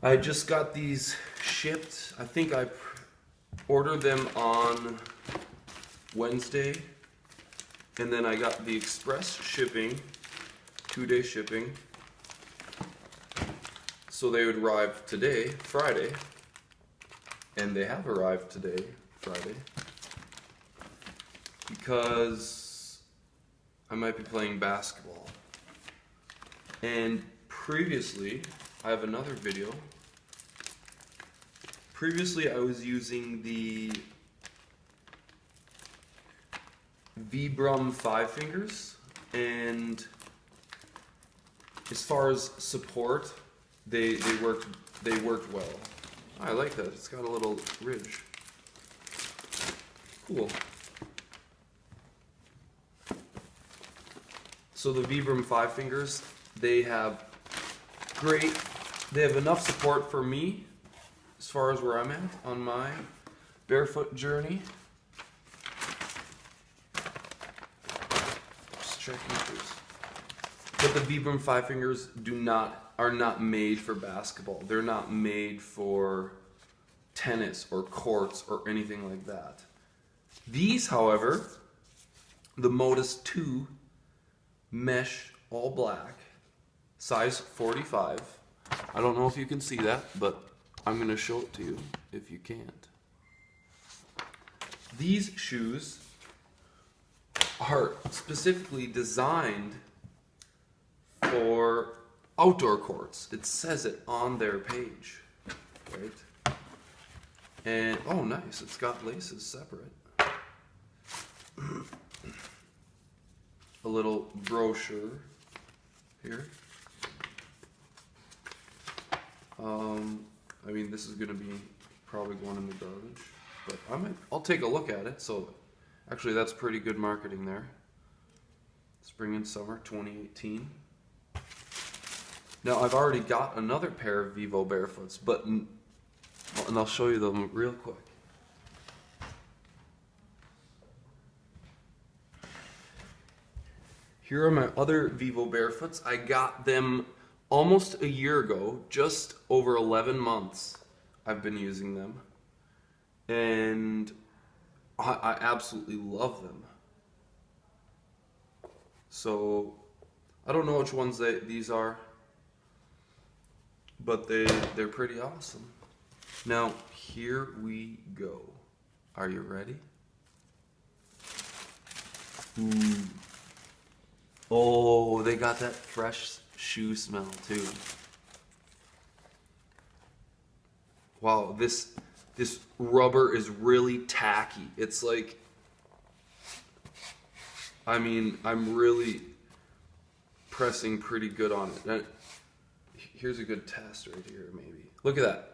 I just got these shipped. I think I ordered them on Wednesday, and then I got the express shipping, 2-day shipping. So they would arrive today, Friday, and they have arrived today, Friday, because I might be playing basketball. And previously, I have another video. Previously, I was using the Vibram FiveFingers, and as far as support, they worked well. I like that. It's got a little ridge. Cool. So the Vibram FiveFingers, they have enough support for me as far as where I'm at on my barefoot journey. Just checking this. But the Vibram FiveFingers are not made for basketball. They're not made for tennis or courts or anything like that. These, however, the Motus II Mesh all black, size 45. I don't know if you can see that, but I'm going to show it to you if you can't. These shoes are specifically designed for outdoor courts. It says it on their page, right? And oh, nice! It's got laces separate. A little brochure here. I mean, this is gonna be probably going in the garbage, but I'll take a look at it. So, actually, that's pretty good marketing there. Spring and summer 2018. Now, I've already got another pair of VivoBarefoots, and I'll show you them real quick. Here are my other VivoBarefoots. I got them almost a year ago, just over 11 months I've been using them. And I absolutely love them. So, I don't know which ones these are, but they're pretty awesome. Now, here we go. Are you ready? Ooh. Oh, they got that fresh shoe smell too. Wow, this rubber is really tacky. It's like, I mean, I'm really pressing pretty good on it. Now, here's a good test right here, maybe. Look at that.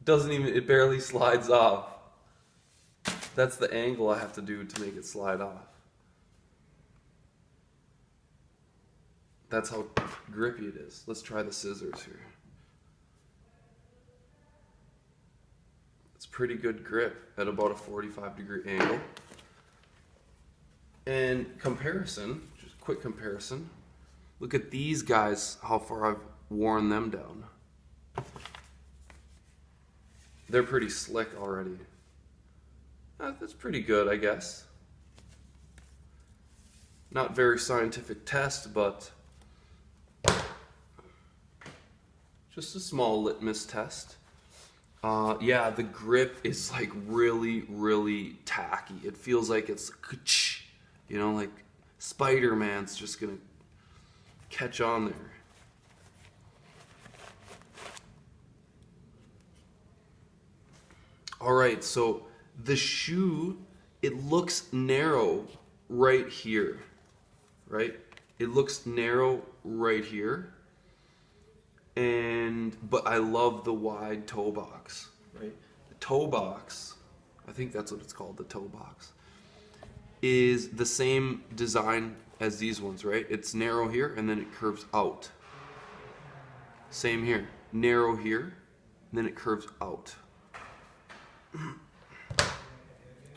It barely slides off. That's the angle I have to do to make it slide off. That's how grippy it is. Let's try the scissors here. It's pretty good grip at about a 45-degree angle. And comparison, just quick comparison. Look at these guys, how far I've worn them down. They're pretty slick already. That's pretty good, I guess. Not very scientific test, but just a small litmus test. Yeah, the grip is like really, really tacky. It feels like it's, you know, like Spider-Man's just gonna catch on there. All right, so the shoe, it looks narrow right here, right? It looks narrow right here. But I love the wide toe box, right? The toe box, I think that's what it's called, the toe box, is the same design as these ones, right? It's narrow here and then it curves out. Same here, narrow here, and then it curves out.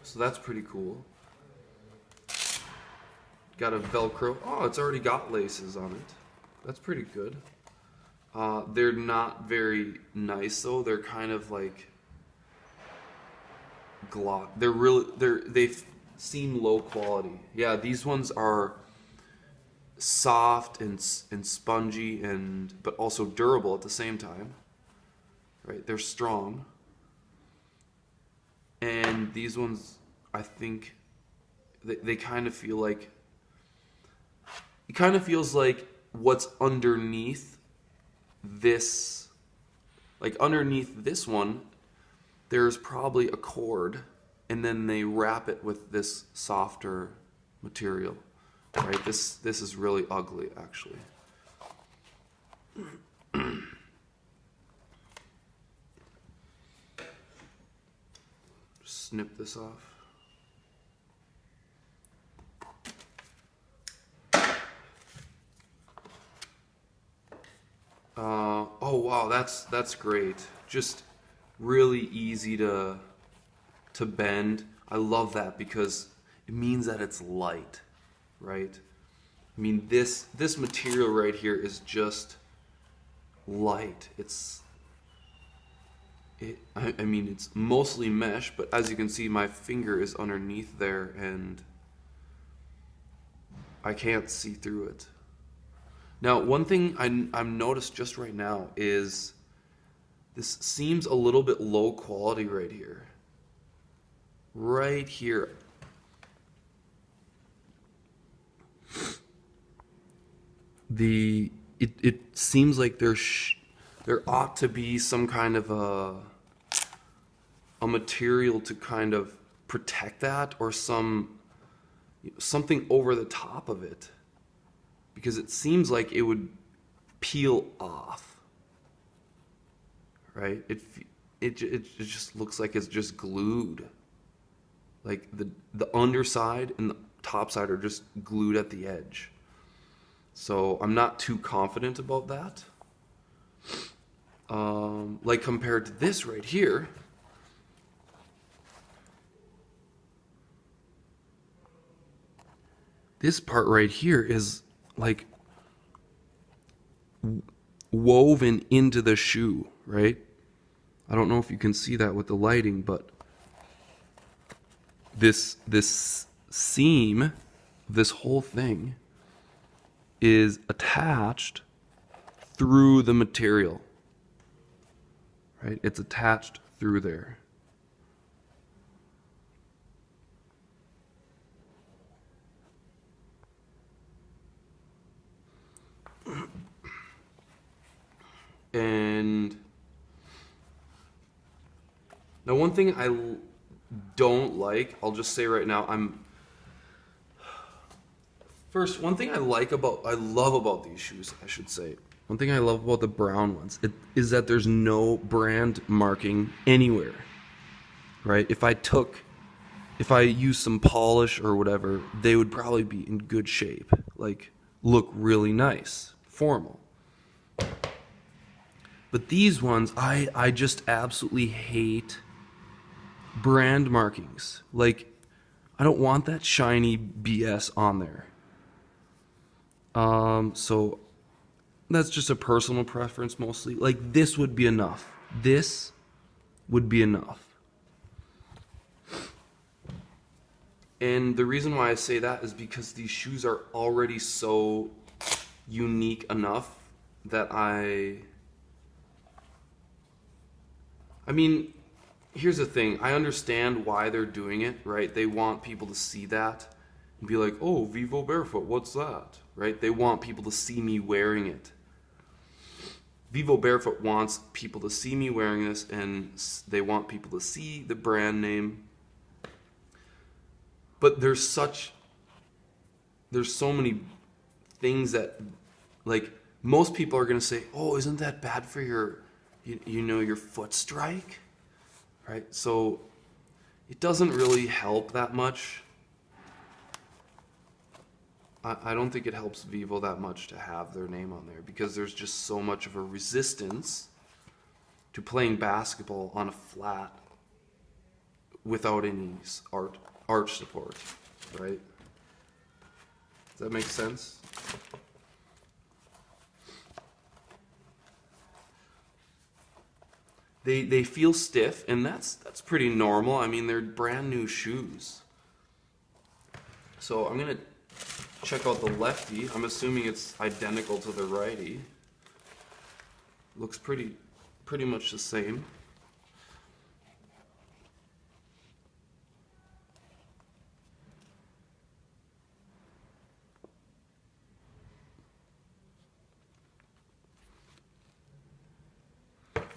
So that's pretty cool. Got a Velcro. Oh, it's already got laces on it. That's pretty good. They're not very nice though. They're kind of like they seem low quality. Yeah, these ones are soft and spongy but also durable at the same time. Right? They're strong. And these ones, I think they kind of feel like, it kind of feels like what's underneath this, like underneath this one, there's probably a cord, and then they wrap it with this softer material, right? This is really ugly, actually. Just snip this off. Oh wow, that's great. Just really easy to bend. I love that because it means that it's light, right? I mean, this material right here is just light. I mean, it's mostly mesh, but as you can see, my finger is underneath there and I can't see through it. Now, one thing I'm noticed just right now is this seems a little bit low quality right here. Right here. It seems like there ought to be some kind of a material to kind of protect that, or something over the top of it, because it seems like it would peel off, right? It just looks like it's just glued, like the underside and the top side are just glued at the edge. So I'm not too confident about that. Like compared to this right here, this part right here is like woven into the shoe, right? I don't know if you can see that with the lighting, but this seam, this whole thing is attached through the material, right? It's attached through there. And now one thing I don't like, I'll just say right now, one thing I love about these shoes, I should say. One thing I love about the brown ones is that there's no brand marking anywhere, right? If I use some polish or whatever, they would probably be in good shape, like look really nice, formal. But these ones, I just absolutely hate brand markings. Like, I don't want that shiny BS on there. So that's just a personal preference mostly. Like, this would be enough. This would be enough. And the reason why I say that is because these shoes are already so unique enough that I mean, here's the thing. I understand why they're doing it, right? They want people to see that and be like, oh, VivoBarefoot, what's that? Right? They want people to see me wearing it. VivoBarefoot wants people to see me wearing this, and they want people to see the brand name. But there's so many things that, like, most people are going to say, oh, isn't that bad for your foot strike, right? So it doesn't really help that much. I don't think it helps Vivo that much to have their name on there, because there's just so much of a resistance to playing basketball on a flat without any arch support, right? Does that make sense? they feel stiff, and that's pretty normal. I mean, they're brand new shoes. So I'm gonna check out the lefty. I'm assuming it's identical to the righty. Looks pretty much the same.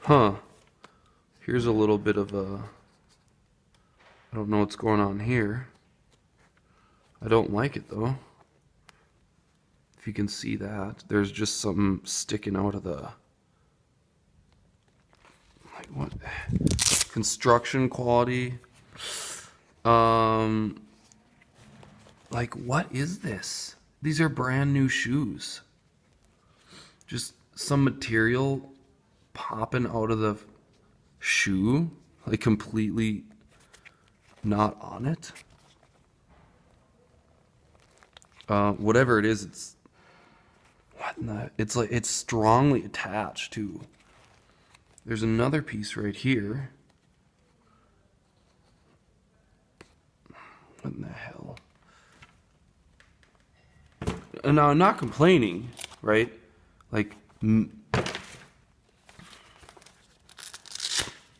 Huh. Here's a little bit of a... I don't know what's going on here. I don't like it though. If you can see that. There's just something sticking out of the... Like what? Construction quality. Like what is this? These are brand new shoes. Just some material popping out of the shoe, like completely not on it. Whatever it is, it's what in the, it's like it's strongly attached too. There's another piece right here. What in the hell? And now I'm not complaining, right? Like the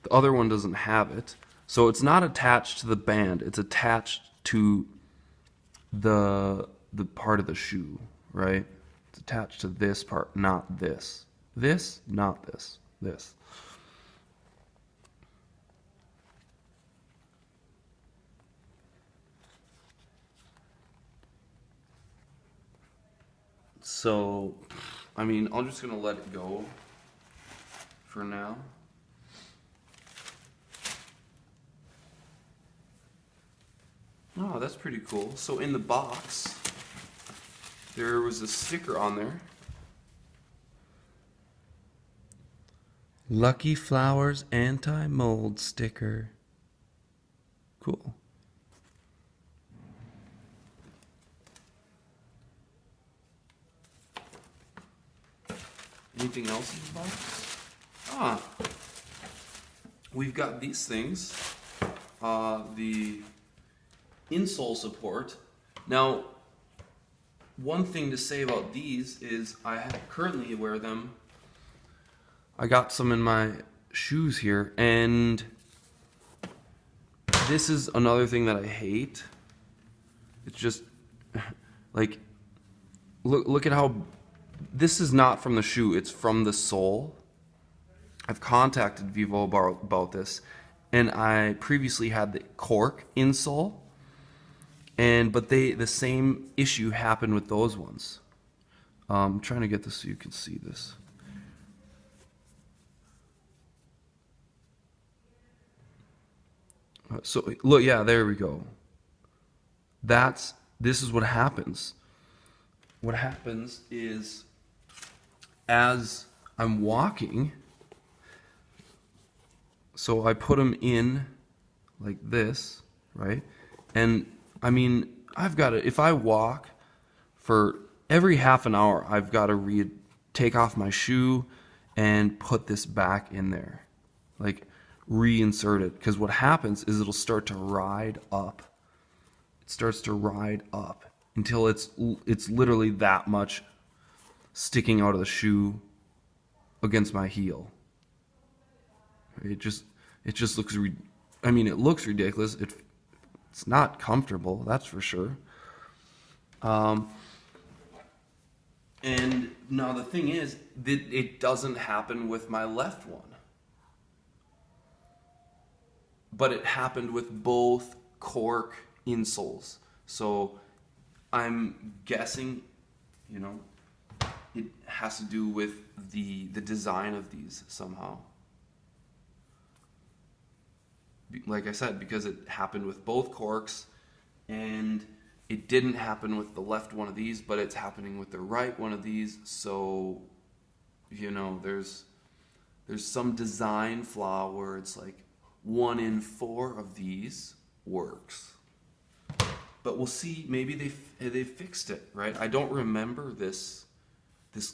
other one doesn't have it. So it's not attached to the band. It's attached to the part of the shoe, right? It's attached to this part, not this. This, not this. This. So, I mean, I'm just gonna let it go for now. Oh, that's pretty cool. So in the box, there was a sticker on there. Lucky Flowers anti-mold sticker. Cool. Anything else in the box? Ah, we've got these things. The insole support. Now, one thing to say about these is I currently wear them. I got some in my shoes here, and this is another thing that I hate. It's just like look at how this is not from the shoe, it's from the sole. I've contacted Vivo about this, and I previously had the cork insole, but the same issue happened with those ones. I'm trying to get this so you can see this. So look, yeah, there we go. This is what happens. What happens is, as I'm walking, so I put them in like this, right? And I mean, I've got to, if I walk for every half an hour, I've got to take off my shoe and put this back in there, like reinsert it, because what happens is it'll start to ride up. It starts to ride up until it's literally that much sticking out of the shoe against my heel. It just looks I mean, it looks ridiculous. It's not comfortable, that's for sure. And now the thing is that it doesn't happen with my left one. But it happened with both cork insoles. So I'm guessing, you know, it has to do with the design of these somehow. Like I said, because it happened with both corks, and it didn't happen with the left one of these, but it's happening with the right one of these. So, you know, there's some design flaw where it's like 1 in 4 of these works. But we'll see. Maybe they fixed it, right? I don't remember this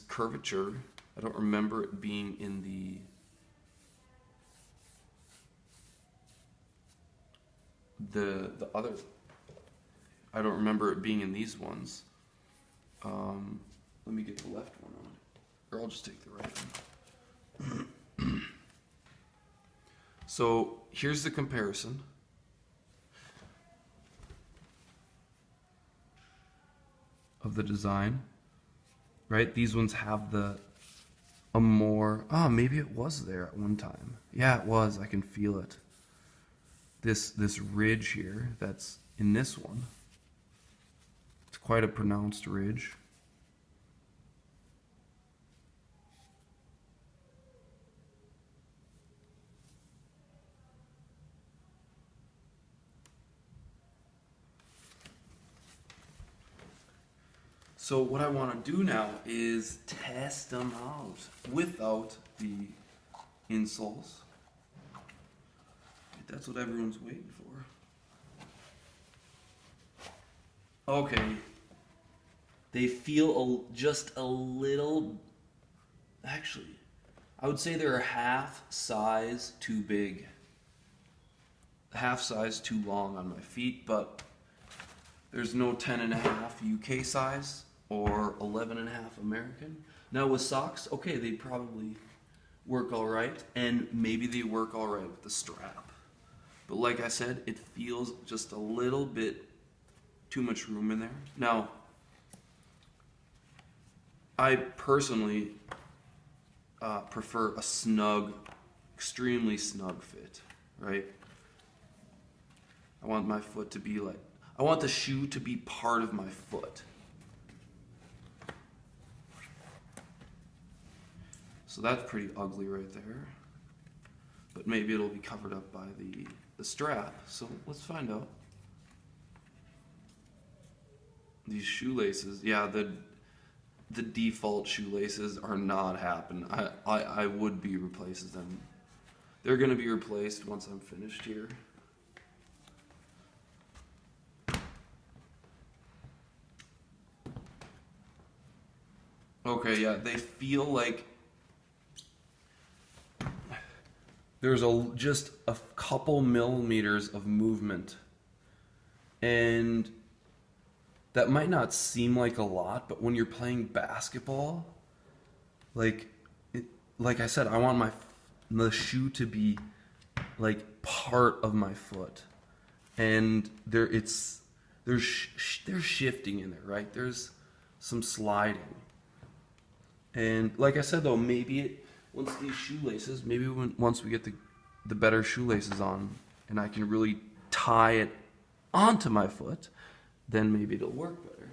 curvature. I don't remember it being in the other, I don't remember it being in these ones. Let me get the left one on, or I'll just take the right one. So here's the comparison. Of the design, right? These ones have a more, maybe it was there at one time. Yeah, it was. I can feel it. This ridge here that's in this one. It's quite a pronounced ridge. So what I want to do now is test them out without the insoles. That's what everyone's waiting for. Okay. They feel just a little, actually, I would say they're a half size too big. Half size too long on my feet, but there's no 10.5 UK size or 11.5 American. Now with socks, okay, they probably work all right, and maybe they work all right with the strap. But like I said, it feels just a little bit too much room in there. Now, I personally prefer a snug, extremely snug fit, right? I want my foot to be like, I want the shoe to be part of my foot. So that's pretty ugly right there. But maybe it'll be covered up by the strap. So let's find out. These shoelaces, yeah, the default shoelaces are not happening. I would be replacing them. They're gonna be replaced once I'm finished here. Okay, yeah, they feel like there's just a couple millimeters of movement, and that might not seem like a lot, but when you're playing basketball, like I said, I want the shoe to be like part of my foot, and they're shifting in there, right? There's some sliding, and like I said though, maybe once these shoelaces, once we get the better shoelaces on, and I can really tie it onto my foot, then maybe it'll work better.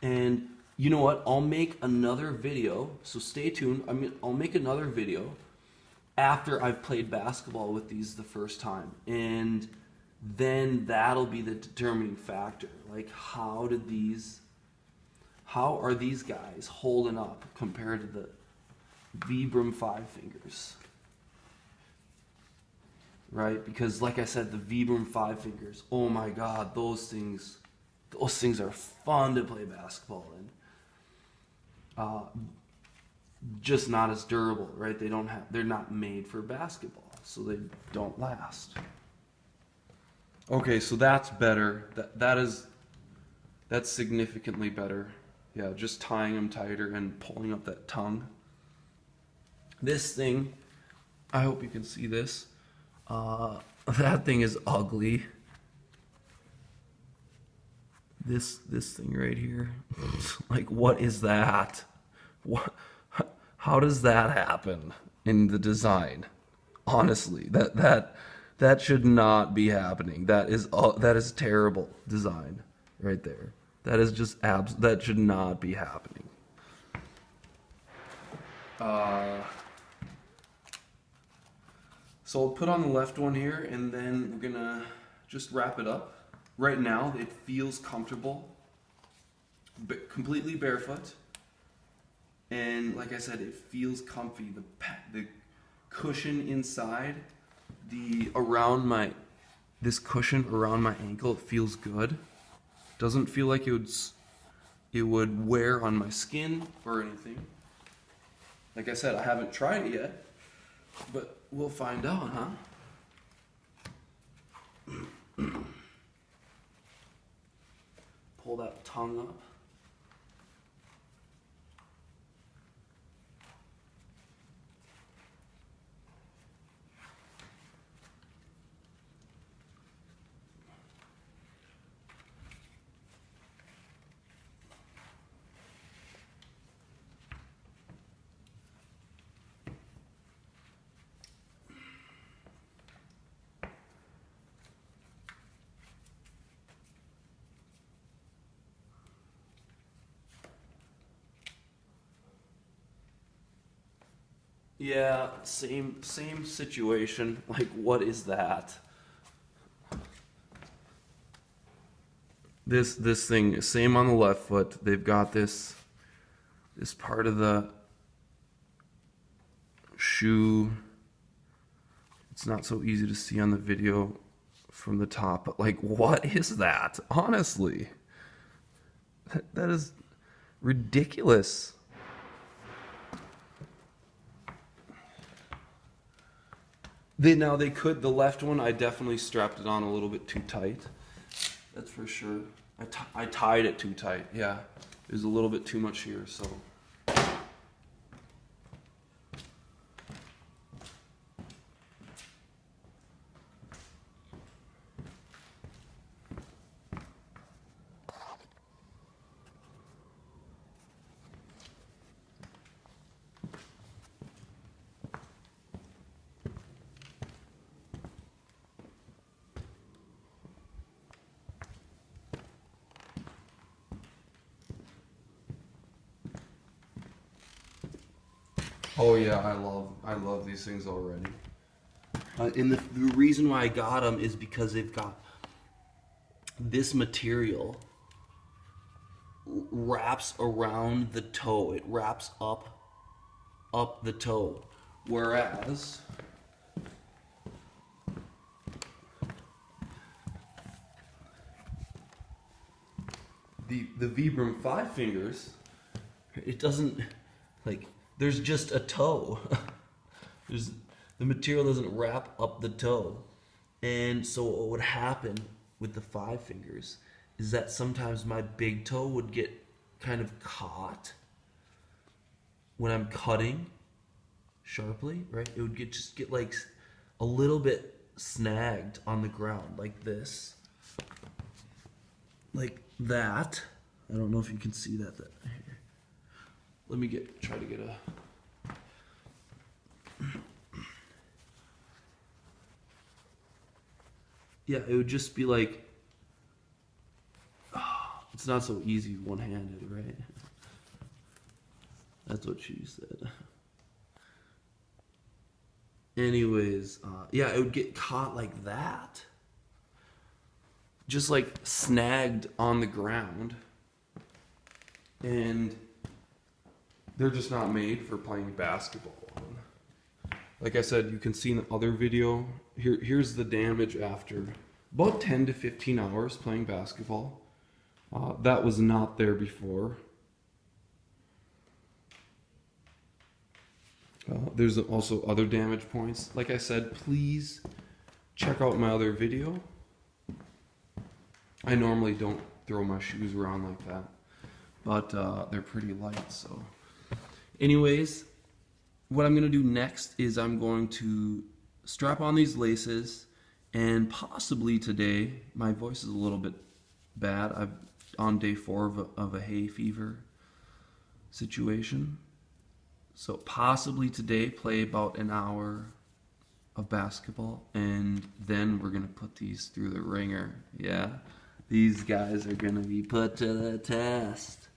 And you know what? I'll make another video, so stay tuned. I'll make another video after I've played basketball with these the first time, and then that'll be the determining factor. Like, how are these guys holding up compared to the Vibram FiveFingers? Right? Because like I said, the Vibram FiveFingers, oh my God, those things are fun to play basketball in. Just not as durable, right? They're not made for basketball, so they don't last. Okay, so that's better. That's significantly better. Yeah, just tying them tighter and pulling up that tongue. This thing, I hope you can see this. That thing is ugly. This thing right here. Like, what is that? How does that happen in the design? Honestly, that should not be happening. That is terrible design right there. That is just that should not be happening. So I'll put on the left one here, and then we're gonna just wrap it up. Right now, it feels comfortable, completely barefoot, and like I said, it feels comfy. The cushion inside, this cushion around my ankle, it feels good. Doesn't feel like it would it would wear on my skin or anything. Like I said, I haven't tried it yet, but we'll find out, huh? Pull that tongue up. Yeah, same situation. Like, what is that? This thing, same on the left foot. They've got this part of the shoe. It's not so easy to see on the video from the top, but like, what is that? Honestly, that is ridiculous. The left one, I definitely strapped it on a little bit too tight. That's for sure. I tied it too tight, yeah. There's a little bit too much here, so. Oh yeah, I love these things already. And the reason why I got them is because they've got this material wraps around the toe. It wraps up the toe, whereas the Vibram FiveFingers, it doesn't, like, there's just a toe. The material doesn't wrap up the toe. And so what would happen with the FiveFingers is that sometimes my big toe would get kind of caught when I'm cutting sharply, right? It would just get like a little bit snagged on the ground like this. Like that. I don't know if you can see that. Let me try to get a. Yeah, it would just be like, it's not so easy one-handed, right? That's what she said. Anyways, yeah, it would get caught like that. Just like snagged on the ground. And they're just not made for playing basketball. Like I said, you can see in the other video, here's the damage after about 10 to 15 hours playing basketball. That was not there before. There's also other damage points. Like I said, please check out my other video. I normally don't throw my shoes around like that, but they're pretty light, so. Anyways, what I'm going to do next is I'm going to strap on these laces, and possibly today, my voice is a little bit bad. I'm on day 4 of a hay fever situation. So possibly today play about an hour of basketball, and then we're going to put these through the ringer. Yeah, these guys are going to be put to the test.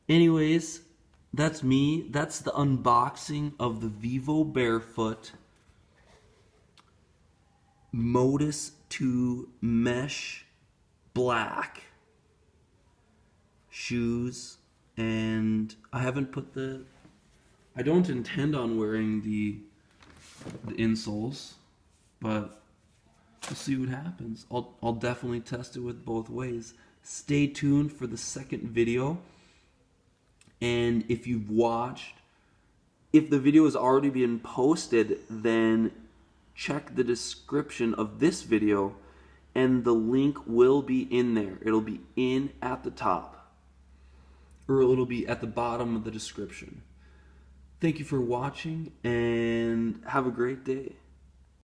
Anyways, that's me. That's the unboxing of the VivoBarefoot Motus II Mesh Black shoes. And I haven't put I don't intend on wearing the insoles, but We'll see what happens. I'll definitely test it with both ways. Stay tuned for the second video. And if you've watched, if the video has already been posted, then check the description of this video and the link will be in there. It'll be in at the top, or it'll be at the bottom of the description. Thank you for watching and have a great day.